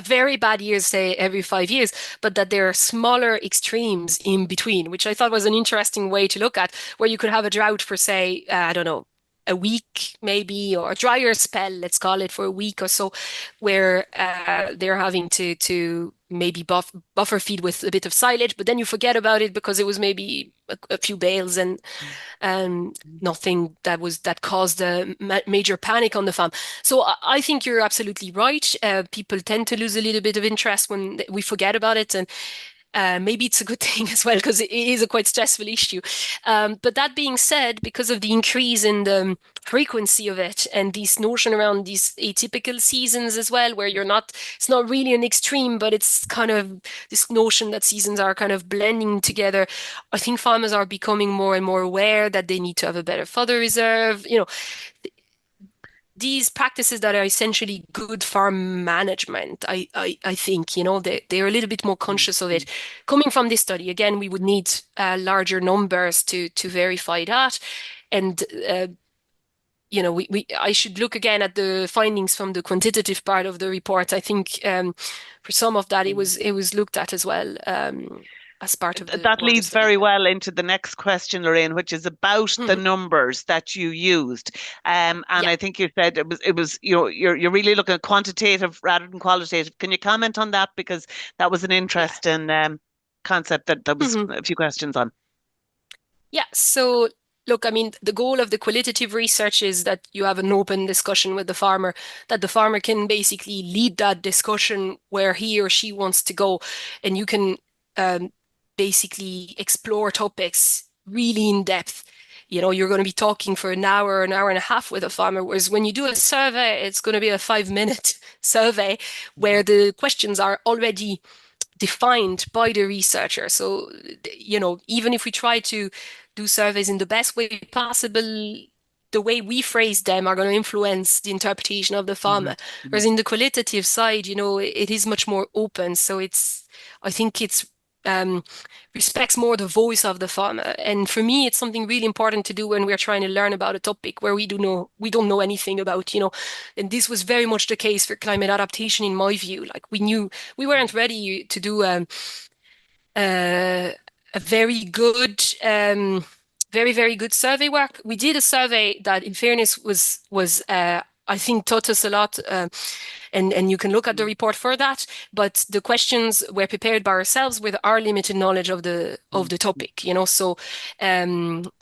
very bad years, say every 5 years, but that there are smaller extremes in between, which I thought was an interesting way to look at, where you could have a drought for, say, I don't know, a week maybe, or a drier spell, let's call it, for a week or so, where they're having to maybe buffer feed with a bit of silage, but then you forget about it because it was maybe a few bales and nothing that caused a major panic on the farm. So I think you're absolutely right. People tend to lose a little bit of interest when we forget about it, and maybe it's a good thing as well, because it is a quite stressful issue. But that being said, because of the increase in the frequency of it and this notion around these atypical seasons as well, where it's not really an extreme, but it's kind of this notion that seasons are kind of blending together. I think farmers are becoming more and more aware that they need to have a better fodder reserve. These practices that are essentially good farm management, I think, they're a little bit more conscious of it. Coming from this study, again, we would need larger numbers to verify that. And I should look again at the findings from the quantitative part of the report. I think for some of that it was looked at as well. As part of that leads very well into the next question, Lorraine, which is about the numbers that you used. And I think you said it was you're really looking at quantitative rather than qualitative. Can you comment on that, because that was an interesting concept that was a few questions on. Yeah. So look, I mean, the goal of the qualitative research is that you have an open discussion with the farmer, that the farmer can basically lead that discussion where he or she wants to go, and you can basically explore topics really in depth. You're going to be talking for an hour and a half with a farmer, whereas when you do a survey, it's going to be a 5-minute survey where the questions are already defined by the researcher. So, even if we try to do surveys in the best way possible, the way we phrase them are going to influence the interpretation of the farmer. Whereas in the qualitative side, it is much more open. So I think it's respects more the voice of the farmer. And for me, it's something really important to do when we're trying to learn about a topic where we don't know anything about, and this was very much the case for climate adaptation, in my view. Like, we weren't ready to do a very good, very, very good survey work. We did a survey that, in fairness, was I think taught us a lot, and you can look at the report for that. But the questions were prepared by ourselves with our limited knowledge of the topic. So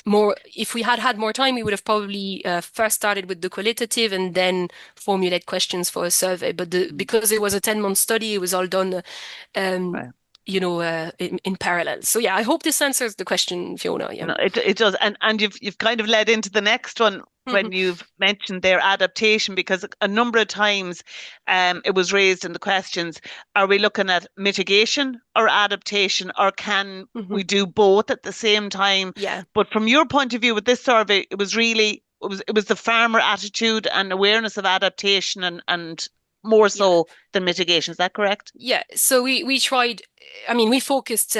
more, if we had more time, we would have probably first started with the qualitative and then formulate questions for a survey. But because it was a 10-month study, it was all done. in parallel. So yeah, I hope this answers the question, Fiona. Yeah. No, it does, and you've kind of led into the next one when you've mentioned their adaptation, because a number of times, it was raised in the questions: are we looking at mitigation or adaptation, or can we do both at the same time? Yeah. But from your point of view with this survey, it was really it was the farmer attitude and awareness of adaptation and more so than mitigation. Is that correct? Yeah. So we tried. I mean, we focused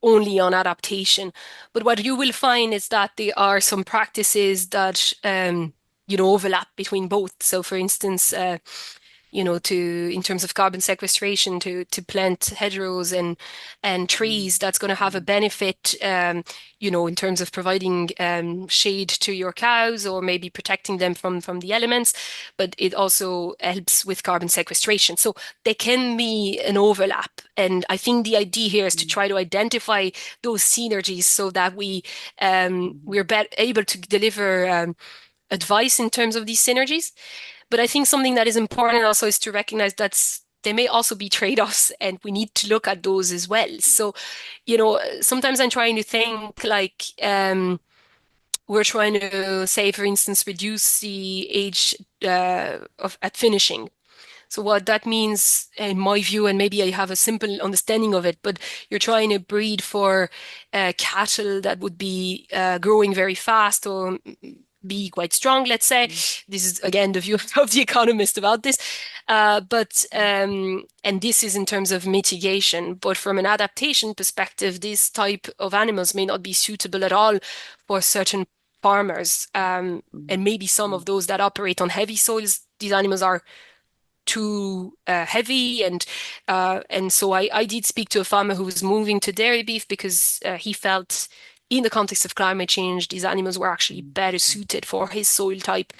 only on adaptation. But what you will find is that there are some practices that overlap between both. So for instance, in terms of carbon sequestration, to plant hedgerows and trees, that's going to have a benefit, in terms of providing shade to your cows or maybe protecting them from the elements, but it also helps with carbon sequestration. So there can be an overlap. And I think the idea here is to try to identify those synergies so that we're able to deliver advice in terms of these synergies. But I think something that is important also is to recognize that there may also be trade-offs, and we need to look at those as well. So, sometimes I'm trying to think like we're trying to say, for instance, reduce the age at finishing. So what that means, in my view, and maybe I have a simple understanding of it, but you're trying to breed for cattle that would be growing very fast or be quite strong, let's say. This is, again, the view of the economist about this. And this is in terms of mitigation. But from an adaptation perspective, this type of animals may not be suitable at all for certain farmers. And maybe some of those that operate on heavy soils, these animals are too heavy, and so I did speak to a farmer who was moving to dairy beef because he felt in the context of climate change these animals were actually better suited for his soil type.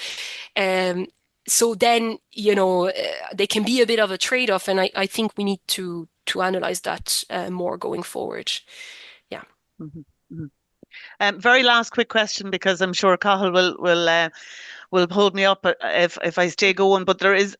So then they can be a bit of a trade-off, and I think we need to analyze that more going forward. Yeah. Very last quick question, because I'm sure Cathal will hold me up if I stay going. But there is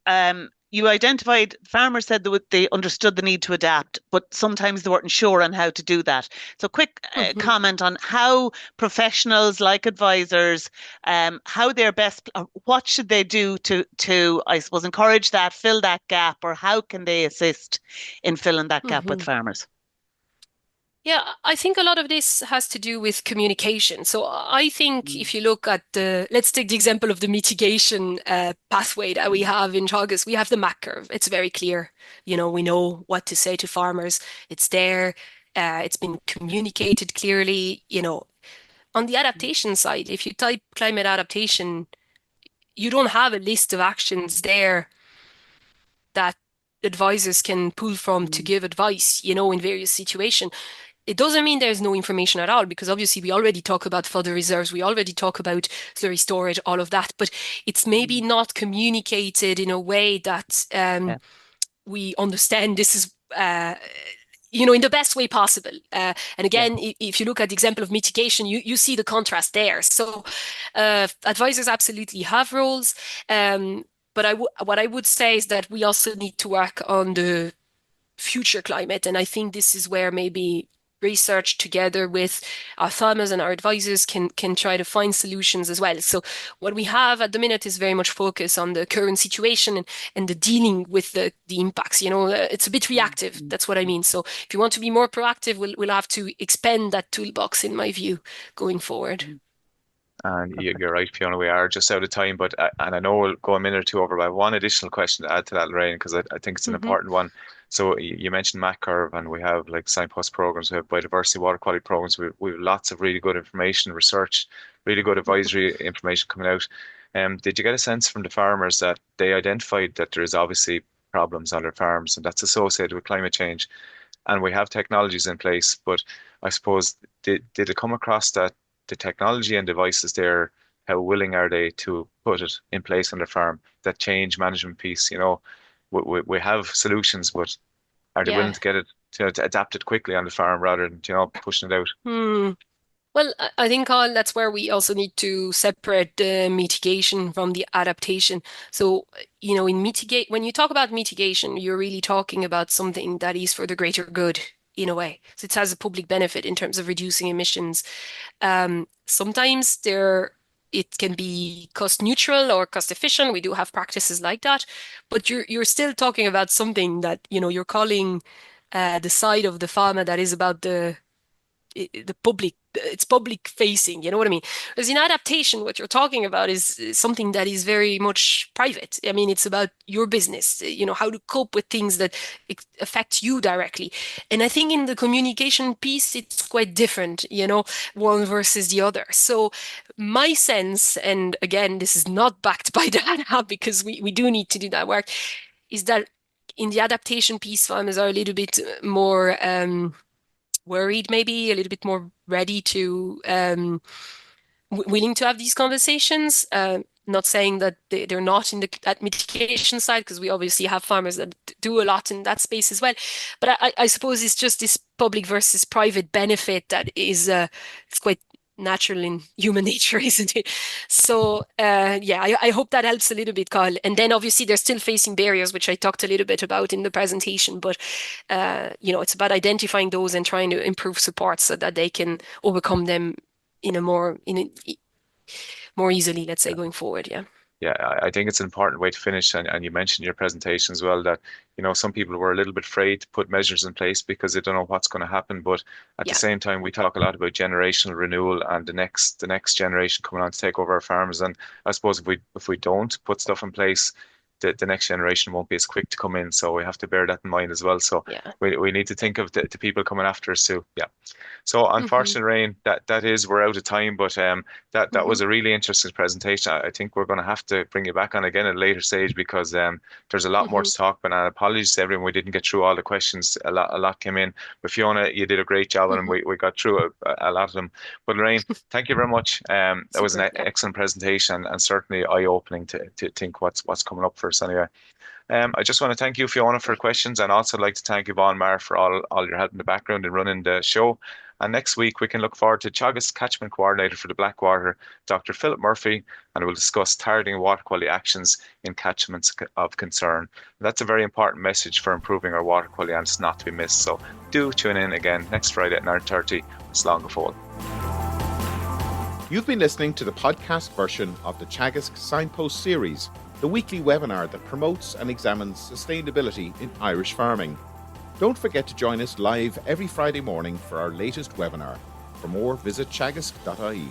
you identified, farmers said they understood the need to adapt, but sometimes they weren't sure on how to do that. So quick comment on how professionals like advisors, how they're best, what should they do to, I suppose, encourage that, fill that gap, or how can they assist in filling that gap with farmers? Yeah, I think a lot of this has to do with communication. So I think if you look at let's take the example of the mitigation pathway that we have in Teagasc. We have the MAC curve. It's very clear. We know what to say to farmers. It's there. It's been communicated clearly. On the adaptation side, if you type climate adaptation, you don't have a list of actions there that advisors can pull from to give advice, in various situations. It doesn't mean there's no information at all, because obviously we already talk about fodder reserves, we already talk about slurry storage, all of that, but it's maybe not communicated in a way that we understand this is, in the best way possible. And again, if you look at the example of mitigation, you see the contrast there. So advisors absolutely have roles, but what I would say is that we also need to work on the future climate, and I think this is where maybe research together with our farmers and our advisors can try to find solutions as well. So what we have at the minute is very much focus on the current situation and the dealing with the impacts. It's a bit reactive. That's what I mean. So if you want to be more proactive, we'll have to expand that toolbox, in my view, going forward. And you're right, Fiona, we are just out of time, but and I know we'll go a minute or two over, but I have one additional question to add to that, Lorraine, because I think it's an important one. So you mentioned MAC curve, and we have like signpost programs, we have biodiversity, water quality programs, we have lots of really good information, research, really good advisory information coming out. Did you get a sense from the farmers that they identified that there is obviously problems on their farms, and that's associated with climate change, and we have technologies in place, but I suppose did it come across that the technology and devices there, how willing are they to put it in place on their farm? That change management piece, we have solutions, but are they willing to get it to adapt it quickly on the farm rather than pushing it out? Well, I think, Colin, that's where we also need to separate the mitigation from the adaptation. So, when you talk about mitigation, you're really talking about something that is for the greater good in a way. So it has a public benefit in terms of reducing emissions. Sometimes it can be cost neutral or cost efficient. We do have practices like that, but you're still talking about something that, you're calling the side of the pharma that is about the public, it's public facing, you know what I mean? Because in adaptation, what you're talking about is something that is very much private. I mean, it's about your business, how to cope with things that affect you directly. And I think in the communication piece, it's quite different, one versus the other. So my sense, and again, this is not backed by data because we do need to do that work, is that in the adaptation piece, farmers are a little bit more worried, maybe a little bit more ready to willing to have these conversations. Not saying that they're not in that mitigation side, because we obviously have farmers that do a lot in that space as well. But I suppose it's just this public versus private benefit that is it's quite natural in human nature, isn't it? So yeah, I hope that helps a little bit, Kyle. And then obviously they're still facing barriers, which I talked a little bit about in the presentation. But it's about identifying those and trying to improve support so that they can overcome them in a more easily, let's say, going forward. Yeah. Yeah, I think it's an important way to finish. And you mentioned in your presentation as well that, some people were a little bit afraid to put measures in place because they don't know what's going to happen. But at the same time, we talk a lot about generational renewal and the next generation coming on to take over our farms. And I suppose if we don't put stuff in place, the next generation won't be as quick to come in. So we have to bear that in mind as well. So we need to think of the people coming after us too. Yeah. So unfortunately, Rain, we're out of time, but that was a really interesting presentation. I think we're going to have to bring you back on again at a later stage because there's a lot more to talk about. And apologies to everyone, we didn't get through all the questions. A lot came in, but Fiona, you did a great job, and we got through a lot of them. But Lorraine, thank you very much. That was an excellent presentation and certainly eye-opening to think what's coming up for us anyway. I just want to thank you, Fiona, for questions, and also like to thank Yvonne Marr for all your help in the background and running the show. And next week, we can look forward to Teagasc Catchment Coordinator for the Blackwater, Dr. Philip Murphy, and we'll discuss targeting water quality actions in catchments of concern. And that's a very important message for improving our water quality, and it's not to be missed. So do tune in again next Friday at 9:30. It's long before. You've been listening to the podcast version of the Teagasc Signpost Series, the weekly webinar that promotes and examines sustainability in Irish farming. Don't forget to join us live every Friday morning for our latest webinar. For more, visit teagasc.ie.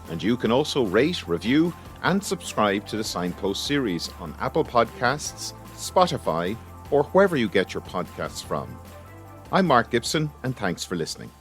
And you can also rate, review, and subscribe to the Signpost Series on Apple Podcasts, Spotify, or wherever you get your podcasts from. I'm Mark Gibson, and thanks for listening.